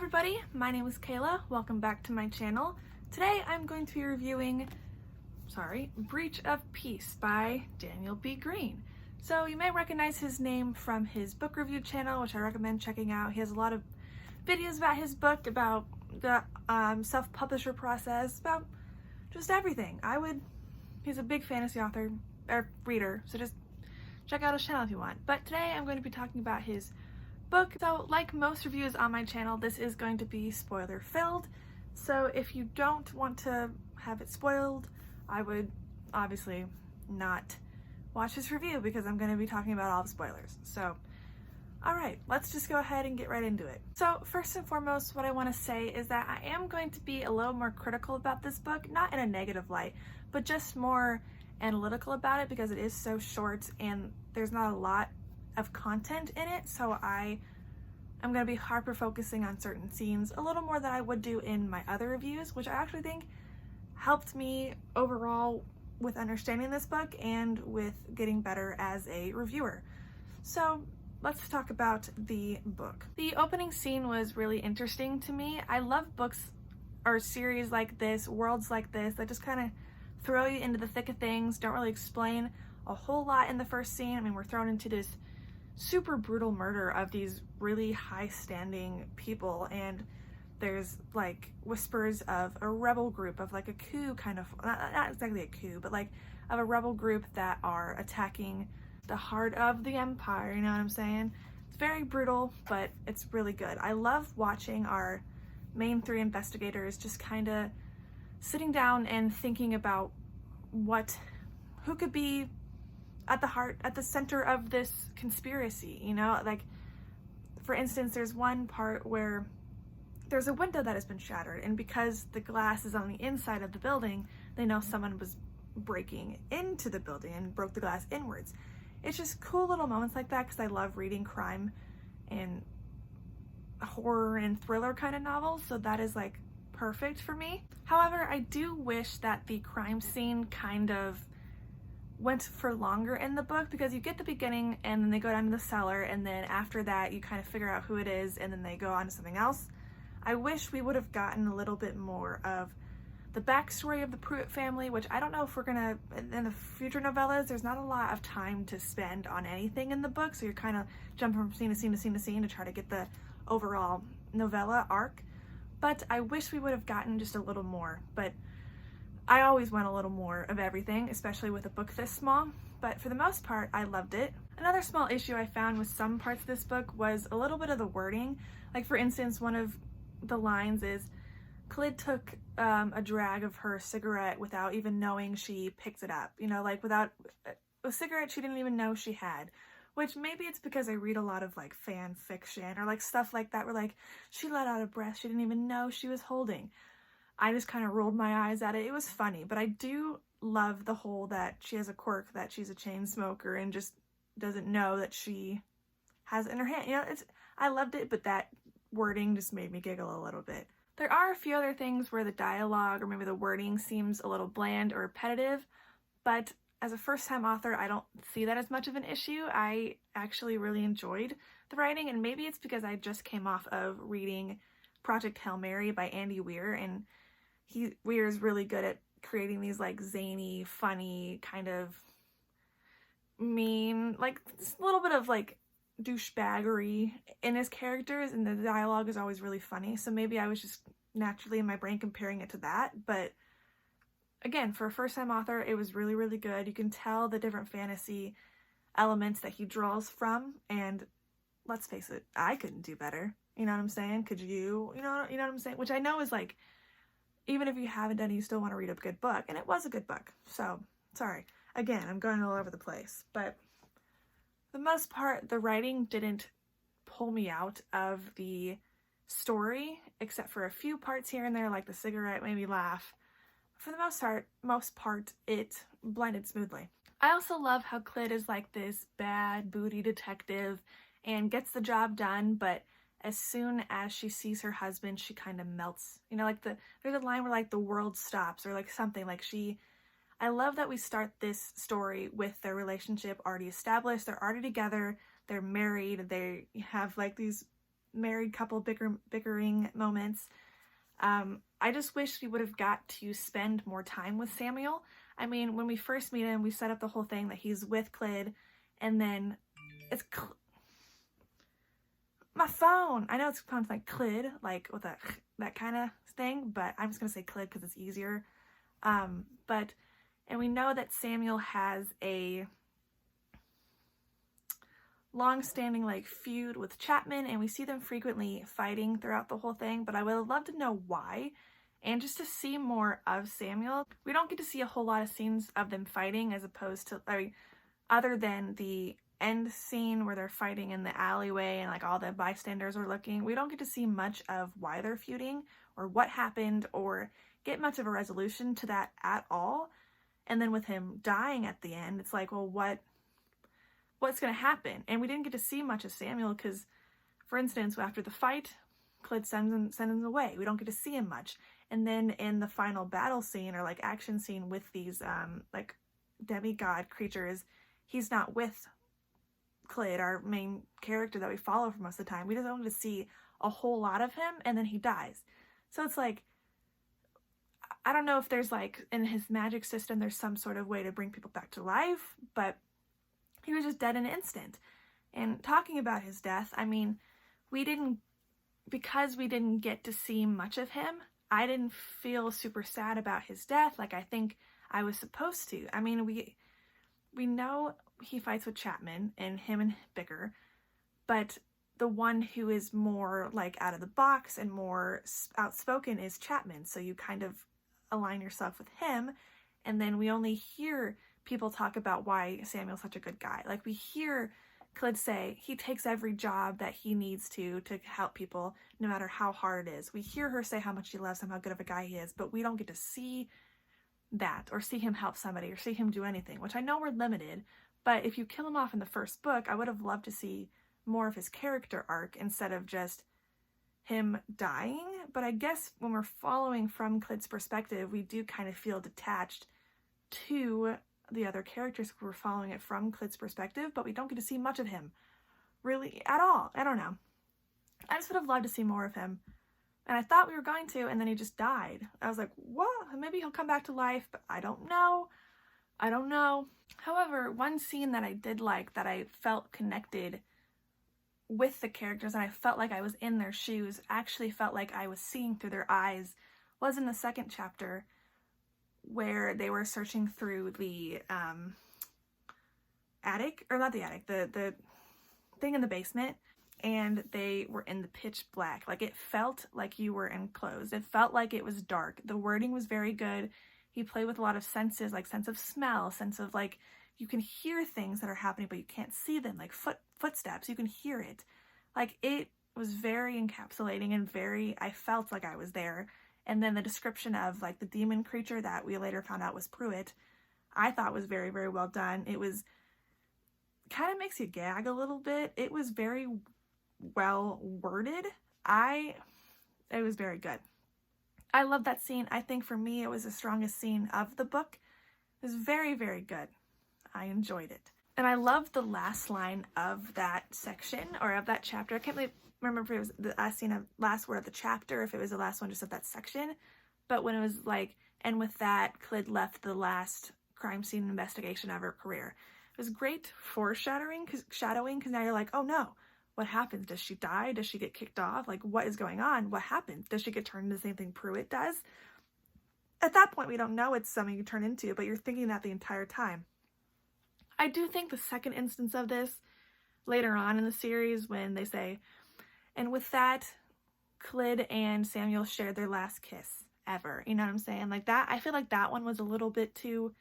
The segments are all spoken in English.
everybody, my name is Kayla. Welcome back to my channel. Today I'm going to be reviewing, Breach of Peace by Daniel Greene. So you may recognize his name from his book review channel, which I recommend checking out. He has a lot of videos about his book, about the self-publisher process, about just everything. He's a big fantasy author, or reader, so just check out his channel if you want. But today I'm going to be talking about his book. So like most reviews on my channel, this is going to be spoiler filled. So if you don't want to have it spoiled, I would obviously not watch this review because I'm going to be talking about all the spoilers. So alright, let's just go ahead and get right into it. So first and foremost, what I want to say is that I am going to be a little more critical about this book, not in a negative light, but just more analytical about it because it is so short and there's not a lot of content in it, so I'm going to be hyper focusing on certain scenes a little more than I would do in my other reviews, which I actually think helped me overall with understanding this book and with getting better as a reviewer. So let's talk about the book. The opening scene was really interesting to me. I love books or series like this, worlds like this, that just kind of throw you into the thick of things, don't really explain a whole lot in the first scene. I mean, we're thrown into this super brutal murder of these really high-standing people, and there's like whispers of a rebel group, of like a coup kind of, not exactly a coup, but like of a rebel group that are attacking the heart of the empire, you know what I'm saying? It's very brutal, but it's really good. I love watching our main three investigators just kind of sitting down and thinking about who could be at the center of this conspiracy, you know? Like, for instance, there's one part where there's a window that has been shattered, and because the glass is on the inside of the building, they know someone was breaking into the building and broke the glass inwards. It's just cool little moments like that because I love reading crime and horror and thriller kind of novels, so that is like perfect for me. However, I do wish that the crime scene kind of went for longer in the book, because you get the beginning and then they go down to the cellar, and then after that you kind of figure out who it is and then they go on to something else. I wish we would have gotten a little bit more of the backstory of the Pruitt family, which I don't know if we're gonna, in the future novellas, there's not a lot of time to spend on anything in the book, so you're kind of jumping from scene to scene to scene to scene to try to get the overall novella arc. But I wish we would have gotten just a little more, but I always want a little more of everything, especially with a book this small, but for the most part, I loved it. Another small issue I found with some parts of this book was a little bit of the wording. Like, for instance, one of the lines is, Khalid took a drag of her cigarette without even knowing she picked it up. You know, like without a cigarette she didn't even know she had. Which maybe it's because I read a lot of like fan fiction or like stuff like that where like she let out a breath she didn't even know she was holding. I just kind of rolled my eyes at it. It was funny, but I do love the whole that she has a quirk that she's a chain smoker and just doesn't know that she has it in her hand. You know, I loved it, but that wording just made me giggle a little bit. There are a few other things where the dialogue or maybe the wording seems a little bland or repetitive, but as a first-time author, I don't see that as much of an issue. I actually really enjoyed the writing, and maybe it's because I just came off of reading Project Hail Mary by Andy Weir, and Weir is really good at creating these like zany, funny, kind of mean, like a little bit of like douchebaggery in his characters, and the dialogue is always really funny. So maybe I was just naturally in my brain comparing it to that. But again, for a first-time author, it was really, really good. You can tell the different fantasy elements that he draws from, and let's face it, I couldn't do better. You know what I'm saying? Could you? You know what I'm saying? Which I know is like, even if you haven't done it, you still want to read a good book. And it was a good book. So, sorry. Again, I'm going all over the place. But for the most part, the writing didn't pull me out of the story, except for a few parts here and there, like the cigarette made me laugh. For the most part, it blended smoothly. I also love how Khalid is like this bad booty detective and gets the job done, but as soon as she sees her husband, she kind of melts. You know, like there's a line where like the world stops or like something. Like I love that we start this story with their relationship already established. They're already together. They're married. They have like these married couple bickering moments. I just wish we would have got to spend more time with Samuel. I mean, when we first meet him, we set up the whole thing that he's with Clyd, and then it's my phone. I know it's sounds like Clyd, like with that kind of thing, but I'm just gonna say Clyd because it's easier. And we know that Samuel has a long-standing like feud with Chapman, and we see them frequently fighting throughout the whole thing, but I would have loved to know why and just to see more of Samuel. We don't get to see a whole lot of scenes of them fighting, as opposed to, I mean, other than the end scene where they're fighting in the alleyway and like all the bystanders are looking. We don't get to see much of why they're feuding or what happened or get much of a resolution to that at all. And then with him dying at the end, it's like, well, what's going to happen? And we didn't get to see much of Samuel because, for instance, after the fight, Clyd sends him away. We don't get to see him much. And then in the final battle scene or like action scene with these like demigod creatures, he's not with Clyd, our main character that we follow for most of the time. We just don't get to see a whole lot of him, and then he dies. So it's like, I don't know if there's like in his magic system there's some sort of way to bring people back to life, but he was just dead in an instant. And talking about his death, I mean, because we didn't get to see much of him, I didn't feel super sad about his death like I think I was supposed to. I mean, we know he fights with Chapman and him and bicker, but the one who is more like out of the box and more outspoken is Chapman. So you kind of align yourself with him, and then we only hear people talk about why Samuel's such a good guy. Like we hear Clyd say he takes every job that he needs to help people, no matter how hard it is. We hear her say how much she loves him, how good of a guy he is, but we don't get to see that or see him help somebody or see him do anything, which I know we're limited, but if you kill him off in the first book, I would have loved to see more of his character arc instead of just him dying. But I guess when we're following from Clyd's perspective, we do kind of feel detached to the other characters. We're following it from Clyd's perspective, but we don't get to see much of him really at all. I don't know. I just would have loved to see more of him. And I thought we were going to, and then he just died. I was like, what? Maybe he'll come back to life, but I don't know. I don't know. However, one scene that I did like, that I felt connected with the characters and I felt like I was in their shoes, actually felt like I was seeing through their eyes, was in the second chapter where they were searching through the attic, or not the attic, the thing in the basement, and they were in the pitch black. Like it felt like you were enclosed. It felt like it was dark. The wording was very good. He played with a lot of senses, like sense of smell, sense of like you can hear things that are happening but you can't see them, like footsteps, you can hear it. Like it was very encapsulating and I felt like I was there. And then the description of like the demon creature that we later found out was Pruitt, I thought was very, very well done. It was kind of makes you gag a little bit. It was very well worded. It was very good. I love that scene. I think for me it was the strongest scene of the book. It was very, very good. I enjoyed it. And I love the last line of that section, or of that chapter. I can't remember if it was the last word of the chapter, if it was the last one just of that section. But when it was like, and with that, Clyd left the last crime scene investigation of her career. It was great foreshadowing, because now you're like, oh no, what happens? Does she die? Does she get kicked off? Like, what is going on? What happens? Does she get turned into the same thing Pruitt does? At that point, we don't know it's something you turn into, but you're thinking that the entire time. I do think the second instance of this, later on in the series, when they say, and with that, Clyd and Samuel shared their last kiss ever. You know what I'm saying? Like that, I feel like that one was a little bit too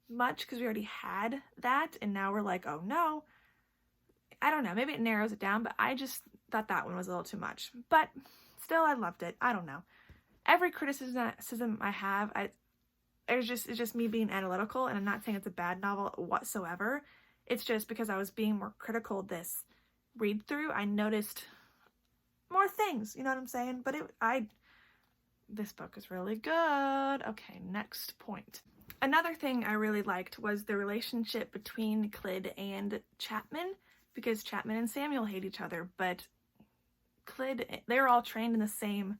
much because we already had that, and now we're like, oh no. I don't know, maybe it narrows it down, but I just thought that one was a little too much. But still, I loved it. I don't know. Every criticism I have, it's just me being analytical, and I'm not saying it's a bad novel whatsoever. It's just because I was being more critical this read through, I noticed more things, you know what I'm saying? But this book is really good. Okay, next point. Another thing I really liked was the relationship between Clyd and Chapman, because Chapman and Samuel hate each other, but Clyd, they're all trained in the same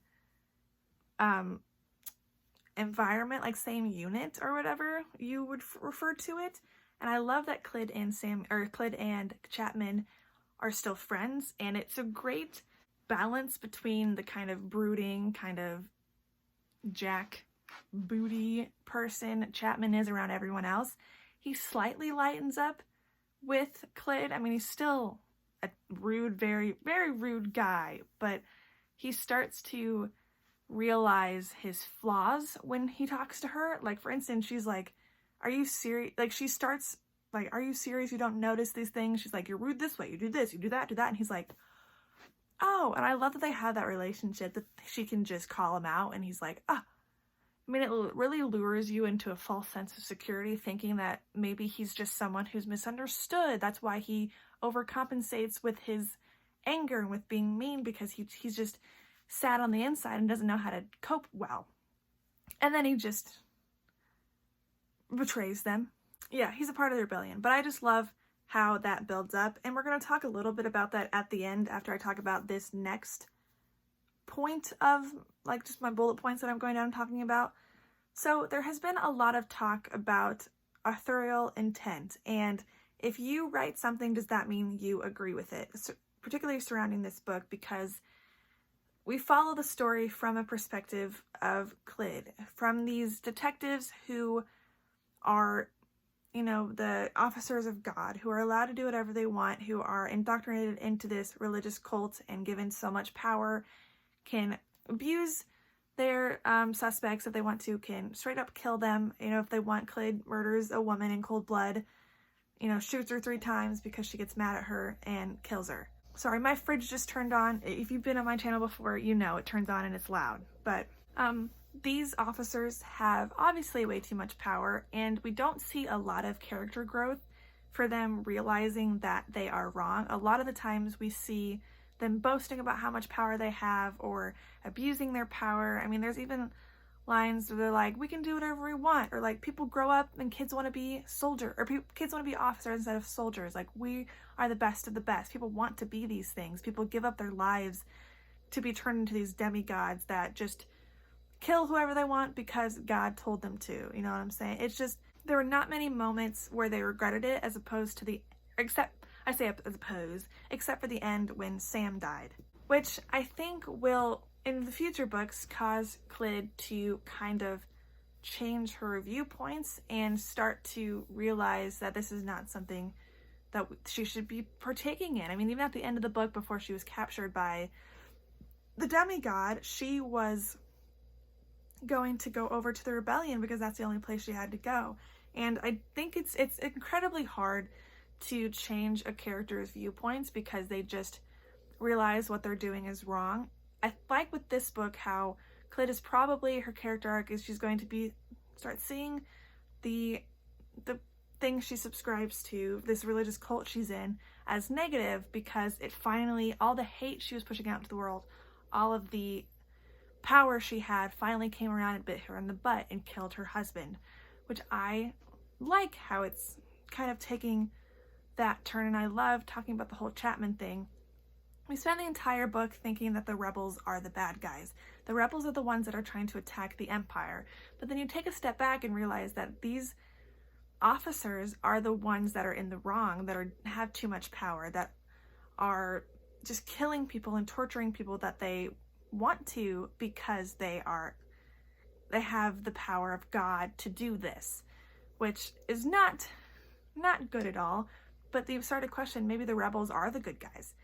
environment, like same unit or whatever you would refer to it. And I love that Clyd and Chapman are still friends, and it's a great balance between the kind of brooding, kind of jack booty person Chapman is around everyone else. He slightly lightens up with Clyd. I mean, he's still a rude, very, very rude guy, but he starts to realize his flaws when he talks to her. Like, for instance, she's like, are you serious? Like, she starts like, are you serious? You don't notice these things? She's like, you're rude this way. You do this, you do that. And he's like, oh. And I love that they have that relationship, that she can just call him out, and he's like, ah. I mean, it really lures you into a false sense of security, thinking that maybe he's just someone who's misunderstood. That's why he overcompensates with his anger and with being mean, because he's just sad on the inside and doesn't know how to cope well. And then he just betrays them. Yeah, he's a part of the rebellion. But I just love how that builds up. And we're going to talk a little bit about that at the end, after I talk about this next point of, like, just my bullet points that I'm going down and talking about. So there has been a lot of talk about authorial intent. And if you write something, does that mean you agree with it? So, particularly surrounding this book, because we follow the story from a perspective of Clyd, from these detectives who are, you know, the officers of God, who are allowed to do whatever they want, who are indoctrinated into this religious cult and given so much power, can abuse their suspects if they want to, can straight up kill them. You know, if they want, Clyd murders a woman in cold blood, you know, shoots her 3 times because she gets mad at her and kills her. Sorry, my fridge just turned on. If you've been on my channel before, you know it turns on and it's loud. But these officers have obviously way too much power, and we don't see a lot of character growth for them realizing that they are wrong. A lot of the times we see them boasting about how much power they have or abusing their power. I mean, there's even lines where they're like, we can do whatever we want, or like, people grow up and kids want to be kids want to be officers instead of soldiers. Like, we are the best of the best. People want to be these things. People give up their lives to be turned into these demigods that just kill whoever they want because God told them to. You know what I'm saying? It's just, there were not many moments where they regretted it, as opposed to except for the end when Sam died, which I think will, in the future books, cause Clyd to kind of change her viewpoints and start to realize that this is not something that she should be partaking in. I mean, even at the end of the book, before she was captured by the demigod, she was going to go over to the rebellion because that's the only place she had to go. And I think it's incredibly hard to change a character's viewpoints because they just realize what they're doing is wrong. I like with this book how Clyd is probably, her character arc is she's going to start seeing the thing she subscribes to, this religious cult she's in, as negative, because it finally, all the hate she was pushing out into the world, all of the power she had, finally came around and bit her in the butt and killed her husband, which I like how it's kind of taking that turn. And I love talking about the whole Chapman thing. We spend the entire book thinking that the rebels are the bad guys. The rebels are the ones that are trying to attack the Empire. But then you take a step back and realize that these officers are the ones that are in the wrong, that have too much power, that are just killing people and torturing people that they want to because they have the power of God to do this, which is not good at all. But you start to question, maybe the rebels are the good guys.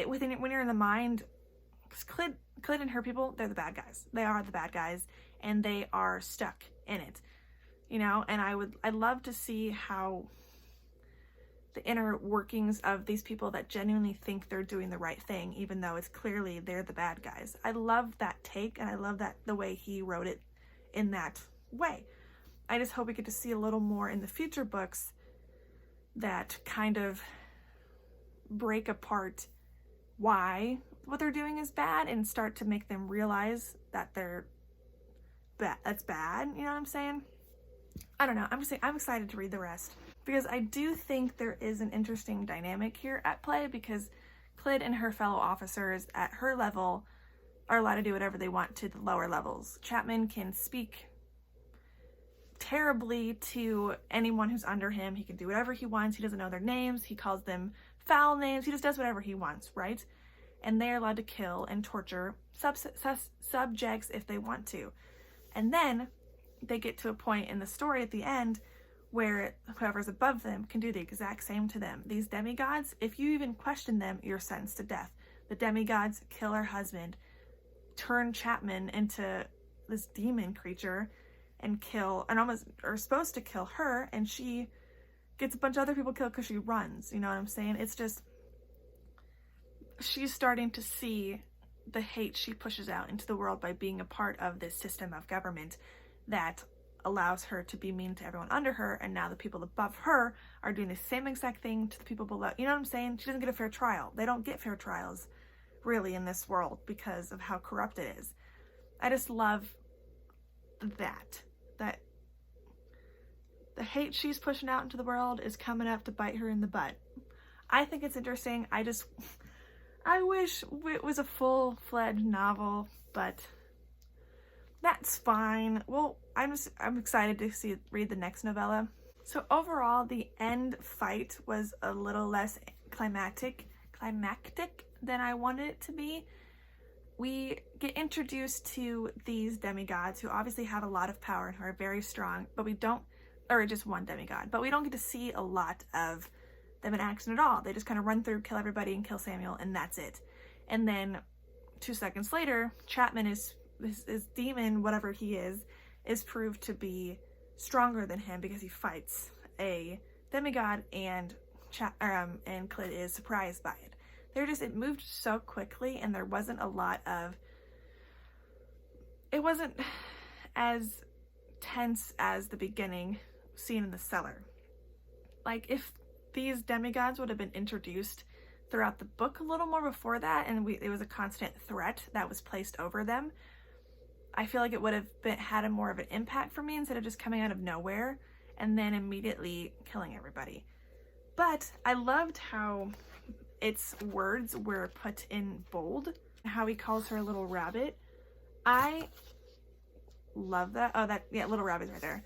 When you're in the mind, Clyd and her people, they're the bad guys. They are the bad guys, and they are stuck in it, you know. And I'd love to see how the inner workings of these people that genuinely think they're doing the right thing, even though it's clearly they're the bad guys. I love that take, and I love that the way he wrote it in that way. I just hope we get to see a little more in the future books that kind of break apart why what they're doing is bad and start to make them realize that that's bad. You know what I'm saying? I don't know. I'm excited to read the rest because I do think there is an interesting dynamic here at play, because Clyd and her fellow officers at her level are allowed to do whatever they want to the lower levels. Chapman can speak terribly to anyone who's under him. He can do whatever he wants. He doesn't know their names. He calls them foul names. He just does whatever he wants, right? And they're allowed to kill and torture subjects if they want to. And then they get to a point in the story at the end where whoever's above them can do the exact same to them. These demigods, if you even question them, you're sentenced to death. The demigods kill her husband, turn Chapman into this demon creature, and almost are supposed to kill her, and she gets a bunch of other people killed because she runs. You know what I'm saying? It's just, she's starting to see the hate she pushes out into the world by being a part of this system of government that allows her to be mean to everyone under her, and now the people above her are doing the same exact thing to the people below. You know what I'm saying? She doesn't get a fair trial. They don't get fair trials, really, in this world because of how corrupt it is. I just love that the hate she's pushing out into the world is coming up to bite her in the butt. I think it's interesting. I wish it was a full-fledged novel, but that's fine. Well, I'm excited to read the next novella. So overall, the end fight was a little less climactic than I wanted it to be. We get introduced to these demigods who obviously have a lot of power and who are very strong, but we don't, or just one demigod, but we don't get to see a lot of them in action at all. They just kind of run through, kill everybody, and kill Samuel, and that's it. And then 2 seconds later, Chapman is demon, whatever he is proved to be stronger than him because he fights a demigod, and Clyd is surprised by it. It moved so quickly, and there wasn't a lot of, it wasn't as tense as the beginning scene in the cellar. Like, if these demigods would have been introduced throughout the book a little more before that, and it was a constant threat that was placed over them, I feel like it would have had a more of an impact for me instead of just coming out of nowhere and then immediately killing everybody. But I loved how its words were put in bold, how he calls her a little rabbit. I love that. Oh, yeah, little rabbit's right there.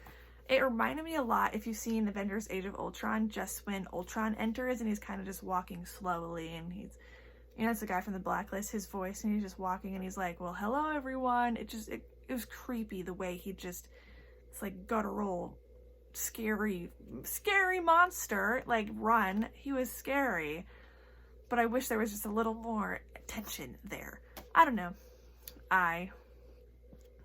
It reminded me a lot, if you've seen Avengers Age of Ultron, just when Ultron enters and he's kind of just walking slowly, and he's, you know, it's the guy from the Blacklist, his voice, and he's just walking and he's like, well, hello everyone. It was creepy the way he just, it's like guttural, scary monster, like run. He was scary, but I wish there was just a little more tension there. I don't know. I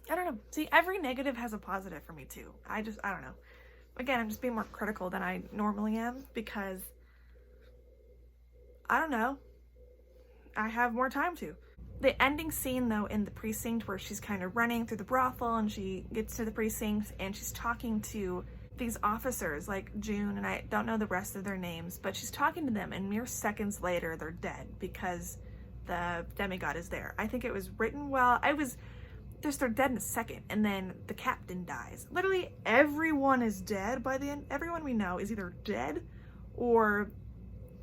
don't know. See, every negative has a positive for me too. I don't know. Again, I'm just being more critical than I normally am because, I don't know, I have more time to. The ending scene though in the precinct where she's kind of running through the brothel and she gets to the precinct and she's talking to these officers like June, and I don't know the rest of their names, but she's talking to them and mere seconds later they're dead because the demigod is there. I think it was written well. They're dead in a second, and then the captain dies. Literally everyone is dead by the end. Everyone we know is either dead or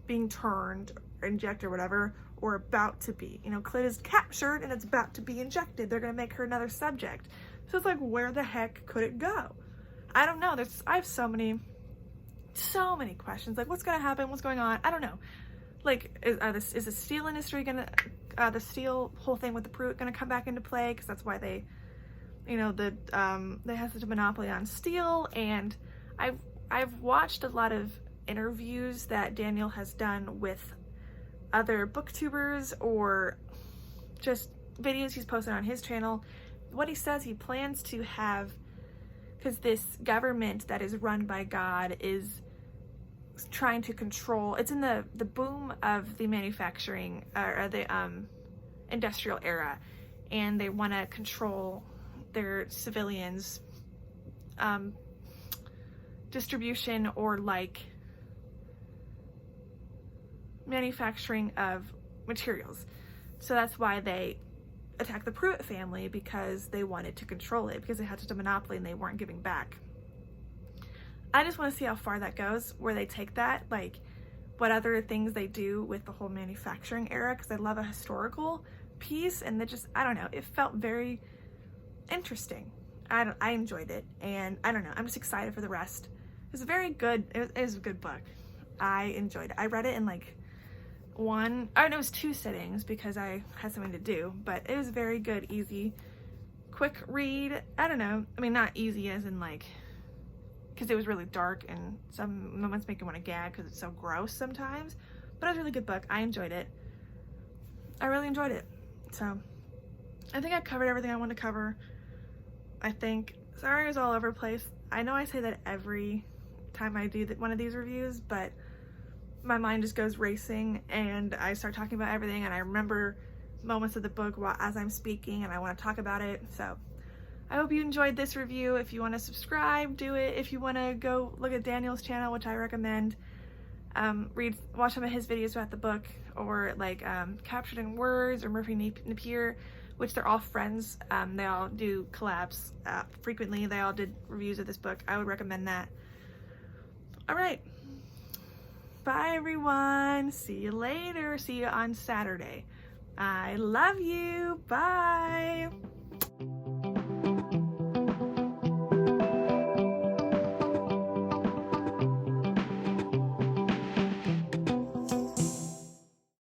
being turned or injected or whatever, or about to be. You know, Clyd is captured and it's about to be injected. They're gonna make her another subject. So it's like, where the heck could it go? I don't know. I have so many questions. Like, what's gonna happen? What's going on? I don't know. Like, is the steel industry gonna, the steel whole thing with the Pruitt gonna come back into play? Because that's why they, you know, they have such a monopoly on steel. And I've watched a lot of interviews that Daniel has done with other booktubers or just videos he's posted on his channel. What he says he plans to have, because this government that is run by God is trying to control, it's in the boom of the manufacturing or the industrial era, and they want to control their civilians distribution or like manufacturing of materials. So that's why they attacked the Pruitt family, because they wanted to control it, because they had such a monopoly and they weren't giving back. I just want to see how far that goes, where they take that. Like, what other things they do with the whole manufacturing era, because I love a historical piece, and it just, I don't know, it felt very interesting. I enjoyed it, and I don't know, I'm just excited for the rest. It was a very good, it was a good book. I enjoyed it. I read it in like it was 2 sittings because I had something to do, but it was very good, easy, quick read. I don't know, I mean, not easy as in like, because it was really dark and some moments make you want to gag because it's so gross sometimes, but it was a really good book. I enjoyed it. I really enjoyed it. So I think I covered everything I wanted to cover. I think, sorry I was all over the place. I know I say that every time I do one of these reviews, but my mind just goes racing and I start talking about everything, and I remember moments of the book as I'm speaking and I want to talk about it. So I hope you enjoyed this review. If you want to subscribe, do it. If you want to go look at Daniel's channel, which I recommend, watch some of his videos about the book, or like Captured in Words or Murphy Napier, which they're all friends. They all do collabs frequently. They all did reviews of this book. I would recommend that. All right. Bye, everyone. See you later. See you on Saturday. I love you. Bye.